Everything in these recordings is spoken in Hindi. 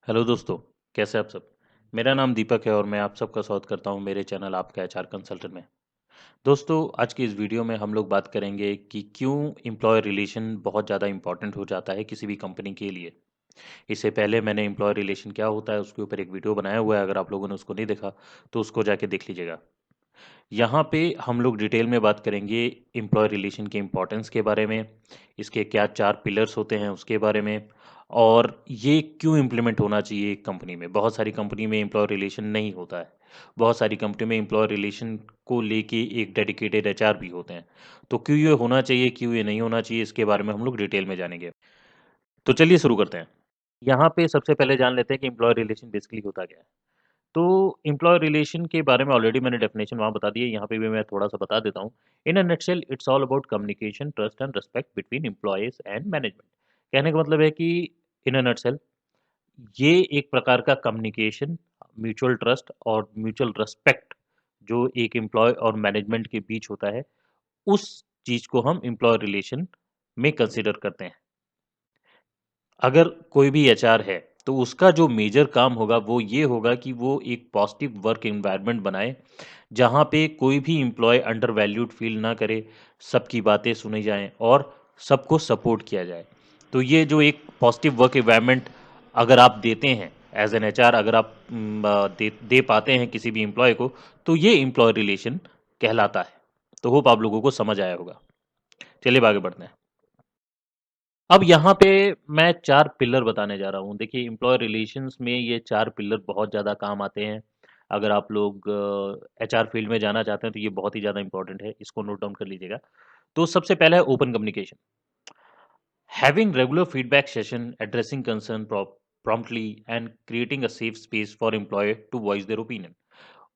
हेलो दोस्तों, कैसे आप सब? मेरा नाम दीपक है और मैं आप सबका स्वागत करता हूं मेरे चैनल आपका एचआर कंसल्टेंट में। दोस्तों, आज की इस वीडियो में हम लोग बात करेंगे कि क्यों एम्प्लॉय रिलेशन बहुत ज़्यादा इंपॉर्टेंट हो जाता है किसी भी कंपनी के लिए। इससे पहले मैंने एम्प्लॉय रिलेशन क्या होता है उसके ऊपर एक वीडियो बनाया हुआ है, अगर आप लोगों ने उसको नहीं देखा तो उसको जाके देख लीजिएगा। यहाँ पे हम लोग डिटेल में बात करेंगे एम्प्लॉय रिलेशन के इम्पोर्टेंस के बारे में, इसके क्या 4 पिलर्स होते हैं उसके बारे में, और ये क्यों इम्प्लीमेंट होना चाहिए एक कंपनी में। बहुत सारी कंपनी में एम्प्लॉय रिलेशन नहीं होता है। बहुत सारी कंपनी में एम्प्लॉय रिलेशन को लेके एक डेडिकेटेड एचआर भी होते हैं। तो क्यों ये होना चाहिए, क्यों ये नहीं होना चाहिए, इसके बारे में हम लोग डिटेल में जानेंगे। तो चलिए शुरू करते हैं। यहाँ पे सबसे पहले जान लेते हैं कि एम्प्लॉय रिलेशन बेसिकली होता क्या है। तो एम्प्लॉय रिलेशन के बारे में ऑलरेडी मैंने डेफिनेशन वहाँ बता दी है, यहाँ पे भी मैं थोड़ा सा बता देता हूँ। In a nutshell it's all about communication, trust and respect between employees and management. कहने का मतलब है कि इन अ नटशेल ये एक प्रकार का कम्युनिकेशन, म्यूचुअल ट्रस्ट और म्यूचुअल रिस्पेक्ट जो एक एम्प्लॉय और मैनेजमेंट के बीच होता है, उस चीज को हम एम्प्लॉय रिलेशन में कंसिडर करते हैं। अगर कोई भी एचआर है तो उसका जो मेजर काम होगा वो ये होगा कि वो एक पॉजिटिव वर्क एनवायरनमेंट बनाए, जहाँ पे कोई भी एम्प्लॉय अंडर वैल्यूड फील ना करे, सबकी बातें सुनी जाएं और सबको सपोर्ट किया जाए। तो ये जो एक पॉजिटिव वर्क एनवायरनमेंट अगर आप देते हैं एज एन एचआर, अगर आप दे पाते हैं किसी भी एम्प्लॉय को, तो ये एम्प्लॉय रिलेशन कहलाता है। तो होप आप लोगों को समझ आया होगा। चलिए आगे बढ़ते हैं। अब यहाँ पे मैं 4 पिलर बताने जा रहा हूँ। देखिए, एम्प्लॉय रिलेशंस में ये 4 पिलर बहुत ज़्यादा काम आते हैं। अगर आप लोग एचआर फील्ड में जाना चाहते हैं तो ये बहुत ही ज़्यादा इंपॉर्टेंट है, इसको नोट डाउन कर लीजिएगा। तो सबसे पहला है open communication. Having regular feedback session, addressing concern promptly and creating a safe space for employee to voice their opinion.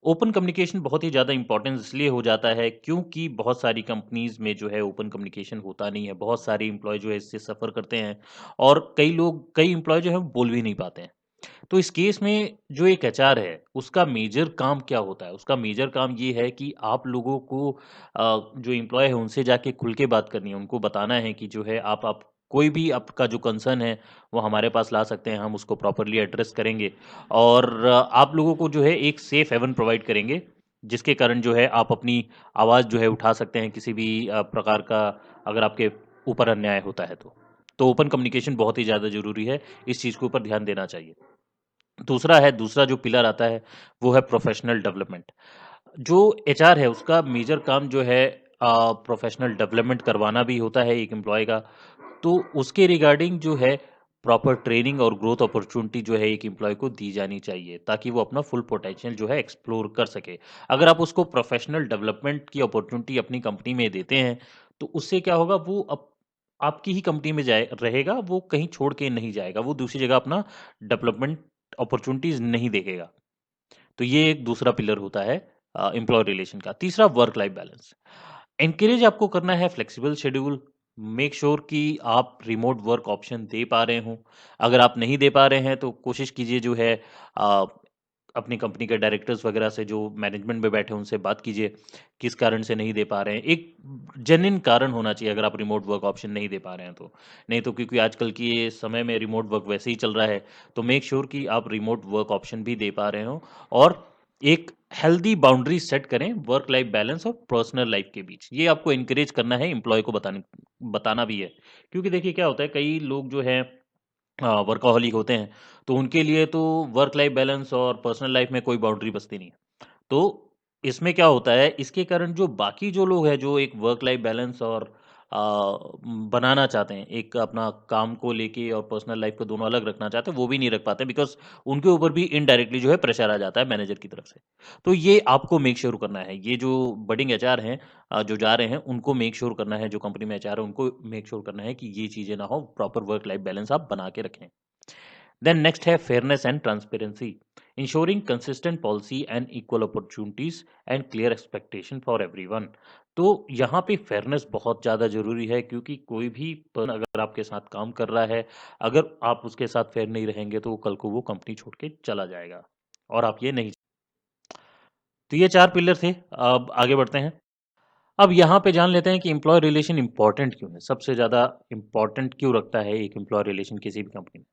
Open communication बहुत ही ज़्यादा इंपॉर्टेंस इसलिए हो जाता है क्योंकि बहुत सारी कंपनीज में जो है ओपन कम्युनिकेशन होता नहीं है। बहुत सारे एम्प्लॉय जो है इससे सफ़र करते हैं और कई एम्प्लॉय जो है बोल भी नहीं पाते हैं। तो इस केस में जो एक एचआर है उसका मेजर काम क्या होता है? उसका मेजर काम ये है कि आप लोगों को जो एम्प्लॉय है उनसे जाके खुल के बात करनी है। उनको बताना है कि जो है आप कोई भी आपका जो कंसर्न है वो हमारे पास ला सकते हैं, हम उसको प्रॉपर्ली एड्रेस करेंगे और आप लोगों को जो है एक सेफ हेवन प्रोवाइड करेंगे, जिसके कारण जो है आप अपनी आवाज़ जो है उठा सकते हैं किसी भी प्रकार का, अगर आपके ऊपर अन्याय होता है तो। तो ओपन कम्युनिकेशन बहुत ही ज़्यादा ज़रूरी है, इस चीज़ के ऊपर ध्यान देना चाहिए। दूसरा जो पिलर आता है वो है प्रोफेशनल डेवलपमेंट। जो एचआर है उसका मेजर काम जो है प्रोफेशनल डेवलपमेंट करवाना भी होता है एक एम्प्लॉय का। तो उसके रिगार्डिंग जो है प्रॉपर ट्रेनिंग और ग्रोथ अपॉर्चुनिटी जो है एक एम्प्लॉय को दी जानी चाहिए, ताकि वो अपना फुल पोटेंशियल जो है एक्सप्लोर कर सके। अगर आप उसको प्रोफेशनल डेवलपमेंट की अपॉर्चुनिटी अपनी कंपनी में देते हैं तो उससे क्या होगा, वो आपकी ही कंपनी में जाए रहेगा, वो कहीं छोड़ के नहीं जाएगा, वो दूसरी जगह अपना डेवलपमेंट अपॉर्चुनिटीज नहीं देखेगा। तो ये एक दूसरा पिलर होता है एम्प्लॉय रिलेशन का। तीसरा वर्क लाइफ बैलेंस। एनकरेज आपको करना है फ्लेक्सिबल शेड्यूल। मेक श्योर कि आप रिमोट वर्क ऑप्शन दे पा रहे हो। अगर आप नहीं दे पा रहे हैं तो कोशिश कीजिए जो है अ, अपनी कंपनी के डायरेक्टर्स वगैरह से जो मैनेजमेंट में बैठे हैं उनसे बात कीजिए, किस कारण से नहीं दे पा रहे हैं। एक जेन्युइन कारण होना चाहिए अगर आप रिमोट वर्क ऑप्शन नहीं दे पा रहे हैं तो। नहीं तो क्योंकि आजकल की ये समय में रिमोट वर्क वैसे ही चल रहा है, तो मेक श्योर कि आप रिमोट वर्क ऑप्शन भी दे पा रहे हो और एक हेल्दी बाउंड्री सेट करें वर्क लाइफ बैलेंस और पर्सनल लाइफ के बीच। ये आपको एनकरेज करना है, एम्प्लॉय को बताना भी है। क्योंकि देखिए क्या होता है, कई लोग जो है वर्कaholic होते हैं, तो उनके लिए तो वर्क लाइफ बैलेंस और पर्सनल लाइफ में कोई बाउंड्री बचती नहीं है। तो इसमें क्या होता है, इसके कारण जो बाकी जो लोग हैं जो एक वर्क लाइफ बैलेंस और बनाना चाहते हैं, एक अपना काम को लेके और पर्सनल लाइफ को दोनों अलग रखना चाहते हैं, वो भी नहीं रख पाते, बिकॉज़ उनके ऊपर भी इनडायरेक्टली जो है प्रेशर आ जाता है मैनेजर की तरफ से। तो ये आपको मेक श्योर करना है, ये जो बडिंग एचआर हैं जो जा रहे हैं उनको मेक श्योर करना है, जो कंपनी में एचआर है उनको मेक श्योर करना है कि ये चीज़ें ना हो, प्रॉपर वर्क लाइफ बैलेंस आप बना के रखें। देन नेक्स्ट है fairness and transparency, ensuring consistent policy and equal opportunities and clear expectation for everyone. तो यहाँ पे फेयरनेस बहुत ज़्यादा ज़रूरी है, क्योंकि कोई भी पर्सन अगर आपके साथ काम कर रहा है, अगर आप उसके साथ फेयर नहीं रहेंगे तो कल को वो कंपनी छोड़ के चला जाएगा और आप ये नहीं। तो ये 4 पिलर थे। अब आगे बढ़ते हैं। अब यहाँ पे जान लेते हैं कि एम्प्लॉय रिलेशन इंपॉर्टेंट क्यों है, सबसे ज़्यादा इंपॉर्टेंट क्यों रखता है एक एम्प्लॉय रिलेशन किसी भी कंपनी में।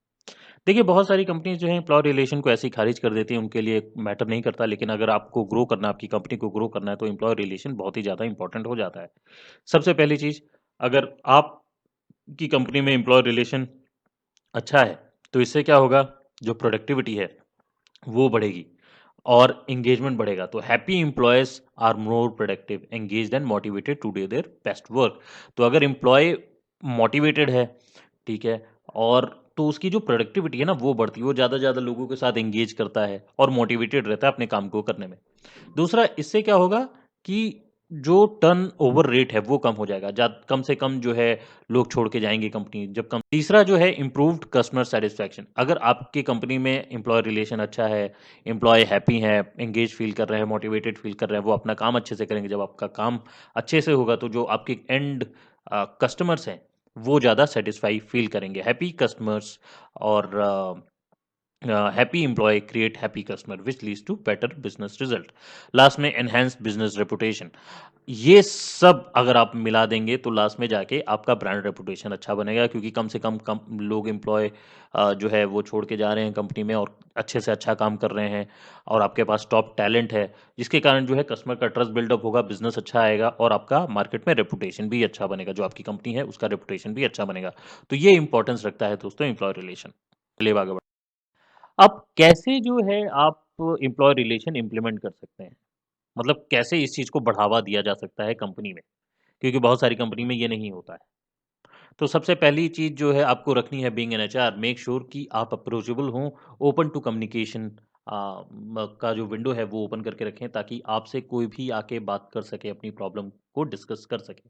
देखिए, बहुत सारी कंपनीज़ जो हैं एम्प्लॉयी रिलेशन को ऐसे ही खारिज कर देती हैं, उनके लिए मैटर नहीं करता, लेकिन अगर आपको ग्रो करना है, आपकी कंपनी को ग्रो करना है, तो एम्प्लॉयी रिलेशन बहुत ही ज़्यादा इम्पोर्टेंट हो जाता है। सबसे पहली चीज़, अगर आपकी कंपनी में एम्प्लॉयी रिलेशन अच्छा है, तो इससे क्या होगा, जो प्रोडक्टिविटी है, वो बढ़ेगी और एंगेजमेंट बढ़ेगा। तो happy employees are more productive, engaged and motivated to do their best work. तो अगर एम्प्लॉयी मोटिवेटेड है, ठीक है, और तो उसकी जो प्रोडक्टिविटी है ना वो बढ़ती है, वो ज़्यादा से ज़्यादा लोगों के साथ एंगेज करता है और मोटिवेटेड रहता है अपने काम को करने में। दूसरा, इससे क्या होगा कि जो टर्नओवर रेट है वो कम हो जाएगा, कम से कम जो है लोग छोड़ के जाएंगे कंपनी जब कम। तीसरा जो है इम्प्रूव्ड कस्टमर सेटिस्फैक्शन, अगर आपकी कंपनी में एम्प्लॉय रिलेशन अच्छा है, एम्प्लॉय हैप्पी है, एंगेज फील कर रहे हैं, मोटिवेटेड फील कर रहे हैं, वो अपना काम अच्छे से करेंगे। जब आपका काम अच्छे से होगा तो जो आपके एंड कस्टमर्स हैं वो ज़्यादा सेटिस्फाई फील करेंगे। हैप्पी कस्टमर्स और happy employee create happy customer which leads to better business result. Last में एनहेंस बिजनेस रेपुटेशन। ये सब अगर आप मिला देंगे तो लास्ट में जाके आपका ब्रांड रेपुटेशन अच्छा बनेगा, क्योंकि कम लोग एम्प्लॉय जो है वो छोड़ के जा रहे हैं कंपनी में और अच्छे से अच्छा काम कर रहे हैं, और आपके पास टॉप टैलेंट है, जिसके कारण जो है कस्टमर का ट्रस्ट बिल्डअप होगा, बिजनेस अच्छा आएगा और आपका मार्केट में रेपुटेशन भी अच्छा बनेगा, जो आपकी कंपनी है उसका रेपुटेशन भी अच्छा बनेगा। तो ये इंपॉर्टेंस रखता है दोस्तों एम्प्लॉय रिलेशन। चलिए आगे बढ़ते हैं। अब कैसे जो है आप एम्प्लॉय रिलेशन इम्प्लीमेंट कर सकते हैं, मतलब कैसे इस चीज़ को बढ़ावा दिया जा सकता है कंपनी में, क्योंकि बहुत सारी कंपनी में ये नहीं होता है। तो सबसे पहली चीज़ जो है आपको रखनी है, being an HR make sure कि आप अप्रोचेबल हों, ओपन टू कम्युनिकेशन का जो विंडो है वो ओपन करके रखें, ताकि आपसे कोई भी आके बात कर सके, अपनी प्रॉब्लम को डिस्कस कर सके।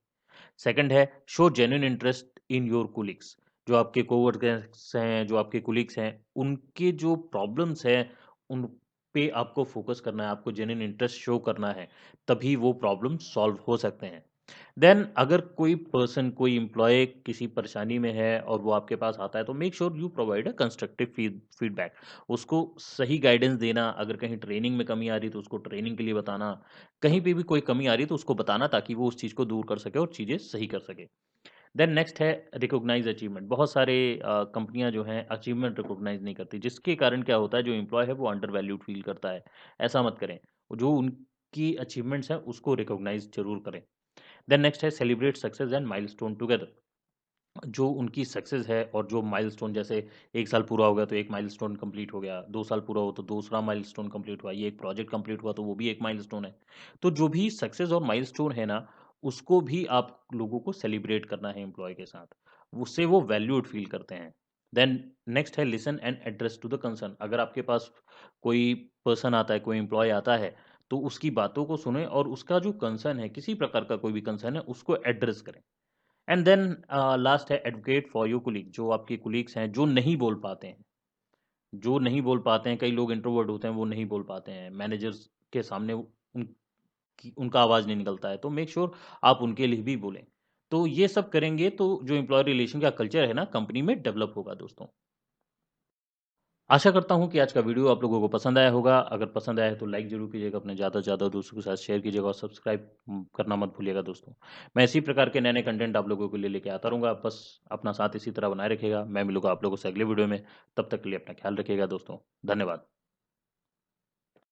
सेकंड है, show genuine interest in your colleagues. जो आपके कोवर्कर्स हैं, जो आपके कोलिग्स हैं, उनके जो प्रॉब्लम्स हैं, उन पे आपको फोकस करना है, आपको जेन्युइन इंटरेस्ट शो करना है, तभी वो प्रॉब्लम सॉल्व हो सकते हैं। देन अगर कोई पर्सन, कोई एम्प्लॉय किसी परेशानी में है और वो आपके पास आता है, तो make sure you provide a constructive feedback. उसको सही गाइडेंस देना, अगर कहीं ट्रेनिंग में कमी आ रही है तो उसको ट्रेनिंग के लिए बताना, कहीं पे भी कोई कमी आ रही है तो उसको बताना, ताकि वो उस चीज़ को दूर कर सके और चीज़ें सही कर सके। देन नेक्स्ट है रिकॉग्नाइज अचीवमेंट। बहुत सारे कंपनियां जो हैं अचीवमेंट रिकॉग्नाइज नहीं करती, जिसके कारण क्या होता है, जो एम्प्लॉय है वो अंडर वैल्यूड फील करता है। ऐसा मत करें, जो उनकी अचीवमेंट्स हैं उसको रिकॉग्नाइज जरूर करें। देन नेक्स्ट है celebrate success and milestone together. जो उनकी सक्सेस है और जो माइलस्टोन, जैसे 1 साल पूरा हो गया तो एक माइलस्टोन कंप्लीट हो गया, 2 साल पूरा हो तो दूसरा माइलस्टोन कंप्लीट हुआ, ये एक प्रोजेक्ट कंप्लीट हुआ तो वो भी एक माइलस्टोन है। तो जो भी सक्सेस और माइलस्टोन है ना, उसको भी आप लोगों को सेलिब्रेट करना है एम्प्लॉय के साथ, उससे वो वैल्यूड फील करते हैं। देन नेक्स्ट है listen and address to the concern. अगर आपके पास कोई पर्सन आता है, कोई एम्प्लॉय आता है, तो उसकी बातों को सुने और उसका जो कंसर्न है, किसी प्रकार का कोई भी कंसर्न है, उसको एड्रेस करें। एंड देन लास्ट है एडवोकेट फॉर योर कुलीग। जो आपके कुलीग्स हैं जो नहीं बोल पाते हैं, जो नहीं बोल पाते हैं, कई लोग इंट्रोवर्ट होते हैं, वो नहीं बोल पाते हैं मैनेजर्स के सामने, उनका आवाज़ नहीं निकलता है, तो मेक श्योर आप उनके लिए भी बोलें। तो ये सब करेंगे तो जो एम्प्लॉय रिलेशन का कल्चर है ना कंपनी में डेवलप होगा दोस्तों। आशा करता हूँ कि आज का वीडियो आप लोगों को पसंद आया होगा। अगर पसंद आया है तो लाइक ज़रूर कीजिएगा, अपने ज़्यादा से ज़्यादा दोस्तों के साथ शेयर कीजिएगा और सब्सक्राइब करना मत भूलिएगा दोस्तों। मैं इसी प्रकार के नए-नए कंटेंट आप लोगों के लिए लेके आता रहूँगा। बस अपना साथ इसी तरह बनाए रखिएगा। मैं मिलूँगा आप लोगों से अगले वीडियो में। तब तक के लिए अपना ख्याल रखिएगा दोस्तों। धन्यवाद।